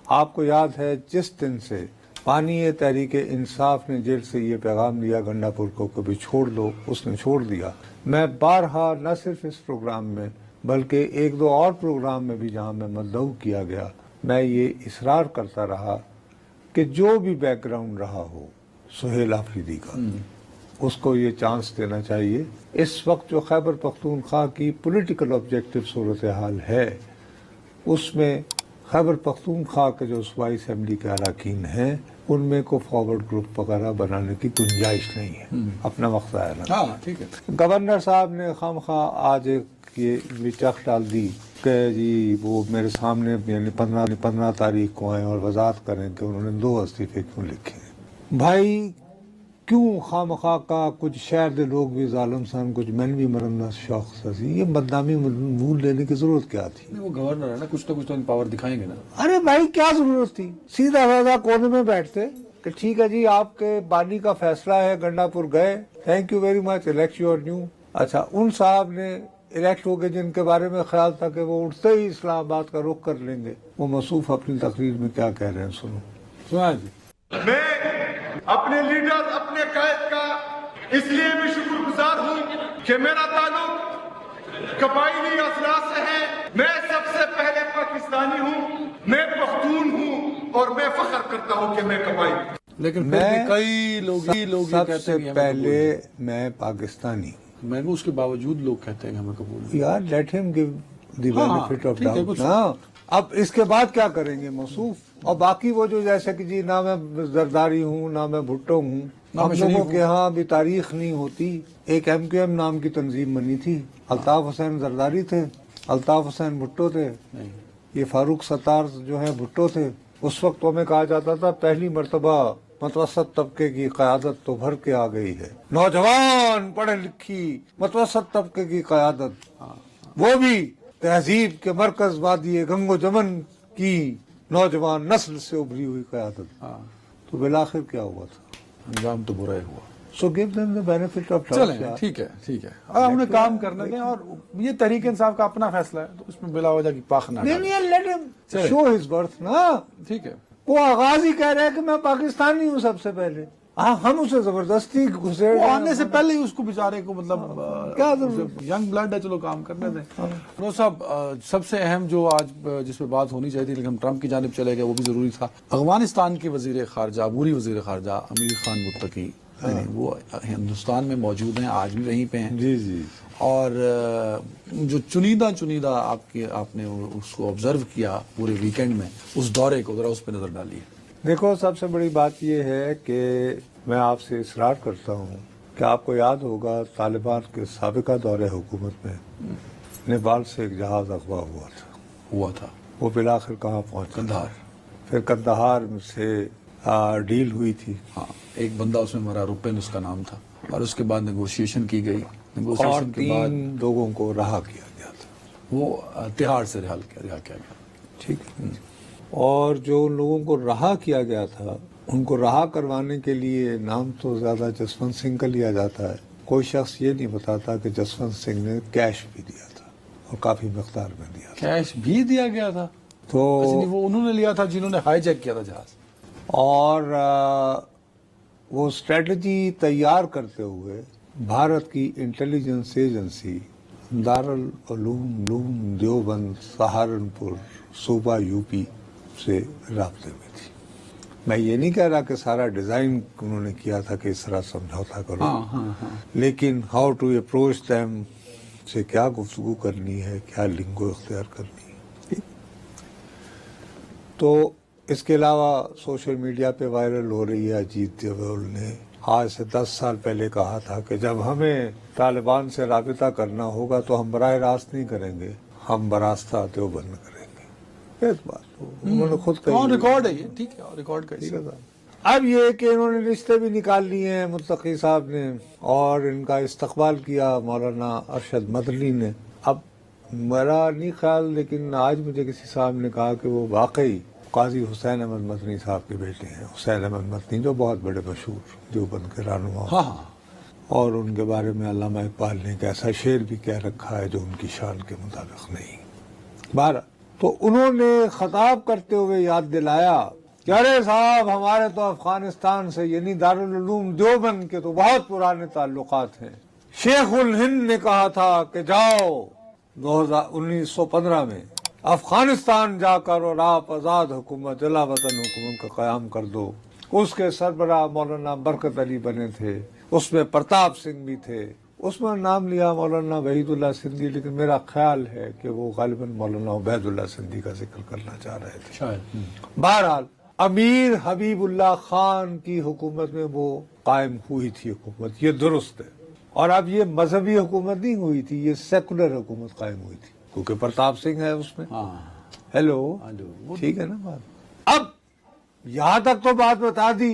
آپ کو یاد ہے جس دن سے بانی تحریک انصاف نے جیل سے یہ پیغام دیا گنڈا پور کو کبھی چھوڑ دو، اس نے چھوڑ دیا. میں بارہا نہ صرف اس پروگرام میں بلکہ ایک دو اور پروگرام میں بھی جہاں میں مدعو کیا گیا، میں یہ اصرار کرتا رہا کہ جو بھی بیک گراؤنڈ رہا ہو سہیل آفریدی کا، اس کو یہ چانس دینا چاہیے. اس وقت جو خیبر پختونخوا کی پولیٹیکل آبجیکٹو صورتحال ہے، اس میں خیبر پختونخوا کے جو صوبائی اسمبلی کے اراکین ہیں ان میں کو فارورڈ گروپ وغیرہ بنانے کی گنجائش نہیں ہے. اپنا وقت آیا نا. ہاں ٹھیک ہے. گورنر صاحب نے خواہ آج ایک یہ چخ ڈال دی کہ جی وہ میرے سامنے یعنی 15 تاریخ کو آئیں اور وضاحت کریں کہ انہوں نے 2 استعفے کیوں لکھے ہیں. بھائی کیوں خواہ کا کچھ شہر دے لوگ بھی ظالم سن، کچھ میں بھی مرندہ شوق سی، یہ بدنامی مول لینے کی ضرورت کیا تھی؟ وہ گورنر ہے نا، کچھ نہ کچھ تو پاور دکھائیں گے نا. ارے بھائی کیا ضرورت تھی؟ سیدھا سادہ کونے میں بیٹھتے کہ ٹھیک ہے جی آپ کے بانی کا فیصلہ ہے، گنڈا پور گئے، thank you very much, elect your new. اچھا ان صاحب نے الیکٹ ہو گئے جن کے بارے میں خیال تھا کہ وہ اٹھتے ہی اسلام آباد کا رخ کر لیں گے، وہ موصوف اپنی تقریر میں کیا کہہ رہے ہیں سنو. سنا جی. میں اپنے لیڈر اپنے قائد کا اس لیے بھی شکر گزار ہوں کہ میرا تعلق قبائلی اثرات سے ہے. میں سب سے پہلے پاکستانی ہوں، میں پختون ہوں اور میں فخر کرتا ہوں کہ میں قبائلی ہوں. لیکن پھر کئی لوگ سب سے پہلے میں پاکستانی ہوں. میں اس کے باوجود لوگ کہتے ہیں کہ ہمیں قبول. یار لیٹ ہم give the benefit of doubt. ہاں اب اس کے بعد کیا کریں گے موصوف؟ اور باقی وہ جو جیسے کہ جی نہ میں زرداری ہوں نہ میں بھٹو ہوں، ہم لوگوں کے ہاں بھی تاریخ نہیں ہوتی. ایک ایم کیو ایم نام کی تنظیم بنی تھی، الطاف حسین زرداری تھے، الطاف حسین بھٹو تھے، یہ فاروق ستار جو ہیں بھٹو تھے. اس وقت تو ہمیں کہا جاتا تھا پہلی مرتبہ متوسط طبقے کی قیادت تو بھر کے آ گئی ہے، نوجوان پڑھے لکھی متوسط طبقے کی قیادت، وہ بھی تہذیب کے مرکز وادی گنگ و جمن کی نوجوان نسل سے ابھری ہوئی قیادت. تو بالآخر کیا ہوا تھا؟ انجام تو برا ہی ہوا. So give them the benefit of چلیں ٹھیک ہے ٹھیک ہے، اب ہم نے کام کرنے دیں. اور یہ تحریک انصاف کا اپنا فیصلہ ہے تو اس میں بلا وجہ کی پاخ نہ ڈالیں. لیٹ ہم شو ہز برتھ نا. ٹھیک ہے. وہ آغاز ہی کہہ رہے ہیں کہ میں پاکستانی ہوں سب سے پہلے. ہم اسے زبردستی گھسے آنے سے پہلے ہی اس کو بیچارے کو مطلب کیا ضرورت؟ ینگ بلڈ ہے، چلو کام کرنے دیں. فیروز صاحب سب سے اہم جو آج جس پہ بات ہونی چاہیے تھی لیکن ہم ٹرمپ کی جانب چلے گئے، وہ بھی ضروری تھا. افغانستان کے وزیر خارجہ، عبوری وزیر خارجہ امیر خان متقی، وہ ہندوستان میں موجود ہیں، آج بھی وہیں پہ ہیں. جی جی. اور جو چنیدہ آپ نے اس کو آبزرو کیا پورے ویکینڈ میں، اس دورے کو ذرا اس پہ نظر ڈالیے. دیکھو سب سے بڑی بات یہ ہے کہ میں آپ سے اصرار کرتا ہوں کہ آپ کو یاد ہوگا طالبان کے سابقہ دور حکومت میں نیپال سے ایک جہاز اغوا ہوا تھا. وہ بالآخر کہاں پہنچا؟ قندھار. پھر قندھار سے ڈیل ہوئی تھی. ہاں ایک بندہ اس میں مرا، روپن اس کا نام تھا، اور اس کے بعد نیگوشیشن کی گئی. اور نیگوشیشن کے بعد 3 لوگوں کو رہا کیا گیا تھا. وہ تہاڑ سے رہا کیا گیا. ٹھیک ہے. اور جو ان لوگوں کو رہا کیا گیا تھا ان کو رہا کروانے کے لیے نام تو زیادہ جسونت سنگھ کا لیا جاتا ہے. کوئی شخص یہ نہیں بتاتا کہ جسونت سنگھ نے کیش بھی دیا تھا اور کافی مقدار میں دیا تھا. کیش بھی دیا گیا تھا؟ تو وہ انہوں نے لیا تھا جنہوں نے ہائی جیک کیا تھا جہاز. اور وہ اسٹریٹجی تیار کرتے ہوئے بھارت کی انٹیلیجنس ایجنسی دارالعلوم دیوبند سہارنپور صوبہ یو پی سے رابطے میں تھی. میں یہ نہیں کہہ رہا کہ سارا ڈیزائن انہوں نے کیا تھا کہ اس طرح سمجھوتا کرو، لیکن ہاؤ ٹو اپروچ دیم سے کیا گفتگو کرنی ہے، کیا لنگو اختیار کرنی ہے. تو اس کے علاوہ سوشل میڈیا پہ وائرل ہو رہی ہے اجیت دیوگن نے آج سے 10 سال پہلے کہا تھا کہ جب ہمیں طالبان سے رابطہ کرنا ہوگا تو ہم براہ راست نہیں کریں گے، ہم براستہ دیوبند کریں گے. یہ بات انہوں نے خود کہی. ریکارڈ ہے یہ. ٹھیک ہے، ریکارڈ کا. اب یہ کہ انہوں نے رشتے بھی نکال لیے ہیں متقی صاحب نے، اور ان کا استقبال کیا مولانا ارشد مدنی نے. اب میرا نہیں خیال، لیکن آج مجھے کسی صاحب نے کہا کہ وہ واقعی قاضی حسین احمد مدنی صاحب کے بیٹے ہیں. حسین احمد مدنی جو بہت بڑے مشہور دیوبند کے رہنما، اور ان کے بارے میں علامہ اقبال نے ایک ایسا شعر بھی کہہ رکھا ہے جو ان کی شان کے مطابق نہیں. بہرحال تو انہوں نے خطاب کرتے ہوئے یاد دلایا کہ ارے صاحب ہمارے تو افغانستان سے یعنی دارالعلوم دیوبند کے تو بہت پرانے تعلقات ہیں. شیخ الہند نے کہا تھا کہ جاؤ 1915 میں افغانستان جا کر اور آپ آزاد حکومت جلا وطن حکومت کا قیام کر دو. اس کے سربراہ مولانا برکت علی بنے تھے، اس میں پرتاپ سنگھ بھی تھے، اس میں نام لیا مولانا وحید اللہ سندھی، لیکن میرا خیال ہے کہ وہ غالباً مولانا عبید اللہ سندھی کا ذکر کرنا چاہ رہے تھے شاید. بہرحال امیر حبیب اللہ خان کی حکومت میں وہ قائم ہوئی تھی حکومت، یہ درست ہے. اور اب یہ مذہبی حکومت نہیں ہوئی تھی، یہ سیکولر حکومت قائم ہوئی تھی کیونکہ پرتاپ سنگھ ہے اس میں. ہیلو ٹھیک ہے نا بات. اب یہاں تک تو بات بتا دی.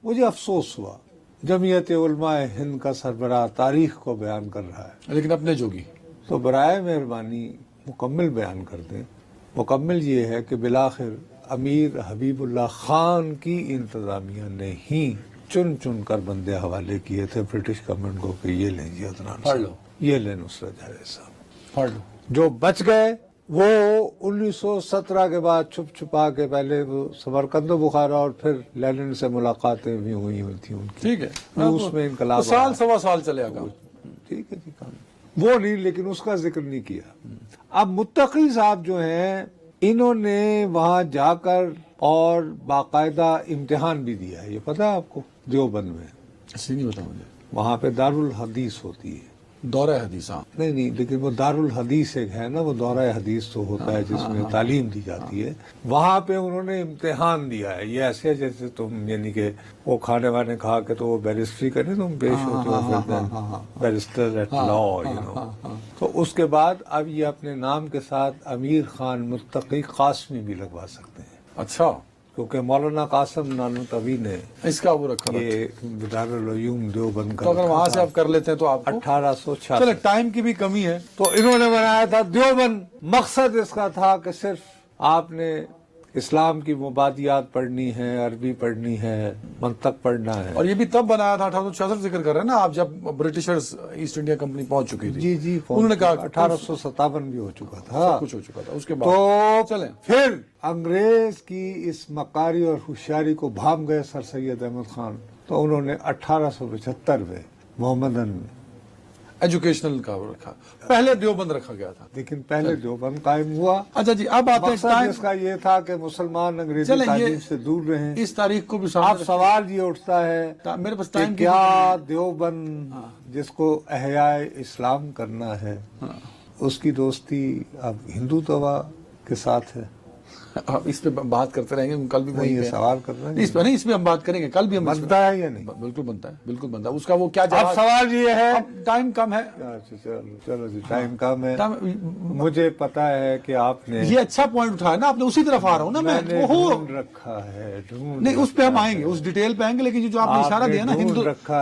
مجھے افسوس ہوا جمعیت علماء ہند کا سربراہ تاریخ کو بیان کر رہا ہے، لیکن اپنے جوگی تو برائے مہربانی مکمل بیان کر دیں. مکمل یہ ہے کہ بالآخر امیر حبیب اللہ خان کی انتظامیہ نے ہی چن چن کر بندے حوالے کیے تھے برٹش گورنمنٹ کو کہ یہ لیں جی عدنان صاحب، یہ لیں نصرت جاوید صاحب. پڑھ لو. جو بچ گئے وہ 1917 کے بعد چھپ چھپا کے پہلے وہ سمرقند و بخارا اور پھر لینن سے ملاقاتیں بھی ہوئی تھیں ان کی. ٹھیک ہے، روس میں انقلاب سال سوا سال چلے گا. ٹھیک ہے جی، وہ نہیں، لیکن اس کا ذکر نہیں کیا. اب متقی صاحب جو ہیں انہوں نے وہاں جا کر اور باقاعدہ امتحان بھی دیا ہے. یہ پتہ ہے آپ کو دیوبند میں ایسے نہیں بتا مجھے. وہاں پہ دارالحدیث ہوتی ہے. دورہ حدیث. نہیں لیکن وہ دارالحدیث ایک ہے نا، وہ دورہ حدیث تو ہوتا ہے جس میں تعلیم دی جاتی ہے. وہاں پہ انہوں نے امتحان دیا ہے. یہ ایسے جیسے تم یعنی کہ وہ کھانے وانے کھا کے تو وہ بیرسٹری کرنے تم پیش ہوتے ہو بیرسٹر ایٹ لا، تو اس کے بعد اب یہ اپنے نام کے ساتھ امیر خان متقی قاسمی بھی لگوا سکتے ہیں. اچھا، کیونکہ مولانا قاسم نانوتوی نے اس کا وہ رکھا. یہ دارالعلوم دیوبند کا تو اگر وہاں سے آپ کر لیتے ہیں تو آپ 1866. چلے ٹائم کی بھی کمی ہے. تو انہوں نے بنایا تھا دیوبند. مقصد اس کا تھا کہ صرف آپ نے اسلام کی مبادیات پڑھنی ہے، عربی پڑھنی ہے، منطق پڑھنا ہے. اور یہ بھی تب بنایا تھا 1866 ذکر کر رہے ہیں نا آپ، جب برٹشرز ایسٹ انڈیا کمپنی پہنچ چکی تھی. جی انہوں نے کہا 1857 بھی ہو چکا تھا، سب کچھ ہو چکا تھا. اس کے بعد تو چلیں پھر انگریز کی اس مکاری اور ہوشیاری کو بھانپ گئے سر سید احمد خان. تو انہوں نے 1875 میں محمدن ایجوکیشنل کا وہ رکھا. پہلے دیوبند رکھا گیا تھا، لیکن پہلے دیوبند قائم ہوا. اچھا جی، اب آتے مقصد ہیں اس کا یہ تھا کہ مسلمان انگریزی تعلیم سے دور رہیں. اس تاریخ کو بھی اب سوال یہ اٹھتا ہے میرے پاس کہ ٹائم کیا دیوبند جس کو احیاء اسلام کرنا ہے اس کی دوستی اب ہندوتوا کے ساتھ ہے؟ اس پہ بات کرتے رہیں گے، کل بھی یہ سوال کر رہے ہیں. اس پہ نہیں، اس پہ ہم بات کریں گے کل بھی. ہم بنتا ہے یا نہیں؟ بالکل بنتا ہے، بالکل بنتا ہے. اس کا وہ کیا اب سوال یہ ہے، ٹائم کم ہے. چلو جی، ٹائم کم ہے. مجھے پتا ہے کہ آپ نے یہ اچھا پوائنٹ اٹھایا نا آپ نے، اسی طرف آ رہا ہوں نا میں. ڈھونڈ رکھا ہے، نہیں اس پہ ہم آئیں گے، اس ڈیٹیل پہ آئیں گے. لیکن جو آپ نے اشارہ دیا نا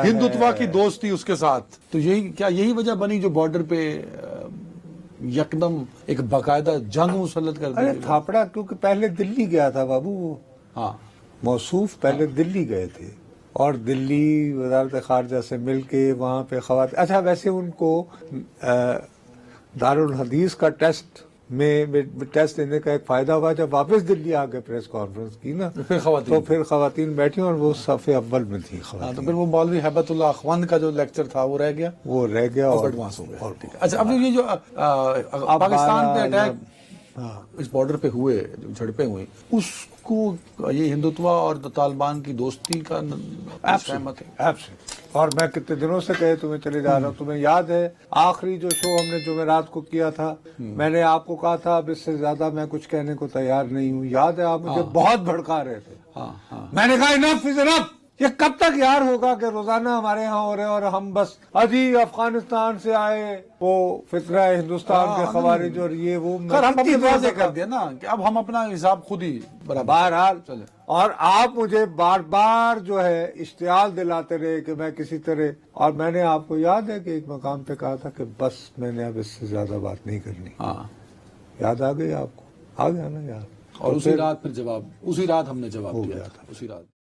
ہندوتوا کی دوستی اس کے ساتھ، تو یہی وجہ بنی جو بارڈر پہ یکدم ایک باقاعدہ جنگ مسلط کر دی. تھاپڑا کیونکہ پہلے دلی گیا تھا بابو. ہاں، موصوف پہلے دلی گئے تھے اور دلی وزارت خارجہ سے مل کے وہاں پہ خواتین. اچھا ویسے ان کو دارالحدیث کا ٹیسٹ دینے کا ایک فائدہ ہوا جب واپس دلی آ کے پریس کانفرنس کی نا، تو پھر خواتین بیٹھی اور وہ صف اول میں تھی خواتین. تو پھر وہ مولوی ہیبت اللہ اخوند کا جو لیکچر تھا وہ رہ گیا اور ایڈوانس ہو گیا. اچھا، اب یہ جو پاکستان پہ اٹیک اس بارڈر پہ ہوئے، جو جھڑپیں ہوئی، اس کو یہ ہندوتوا اور طالبان کی دوستی کا سہمت ہے. اور میں کتنے دنوں سے کہے تمہیں چلے جا رہا ہوں. تمہیں یاد ہے آخری جو شو ہم نے جمعرات کو کیا تھا، میں نے آپ کو کہا تھا اب اس سے زیادہ میں کچھ کہنے کو تیار نہیں ہوں. یاد ہے آپ مجھے بہت بھڑکا رہے تھے. میں نے کہا انف از انف. یہ کب تک یار ہوگا کہ روزانہ ہمارے ہاں ہو رہے اور ہم بس عجیب افغانستان سے آئے وہ فتنہ ہندوستان کے خوارج اور یہ وہ. ہم اپنی واضح کر دیا نا کہ اب ہم اپنا حساب خود ہی بہرحال. اور آپ مجھے بار بار جو ہے اشتعال دلاتے رہے کہ میں کسی طرح، اور میں نے آپ کو یاد ہے کہ ایک مقام پہ کہا تھا کہ بس میں نے اب اس سے زیادہ بات نہیں کرنی. یاد آ گئی آپ کو؟ آ گیا نا یاد. اور اسی رات پھر اسی رات ہم نے جواب دیا تھا. اسی رات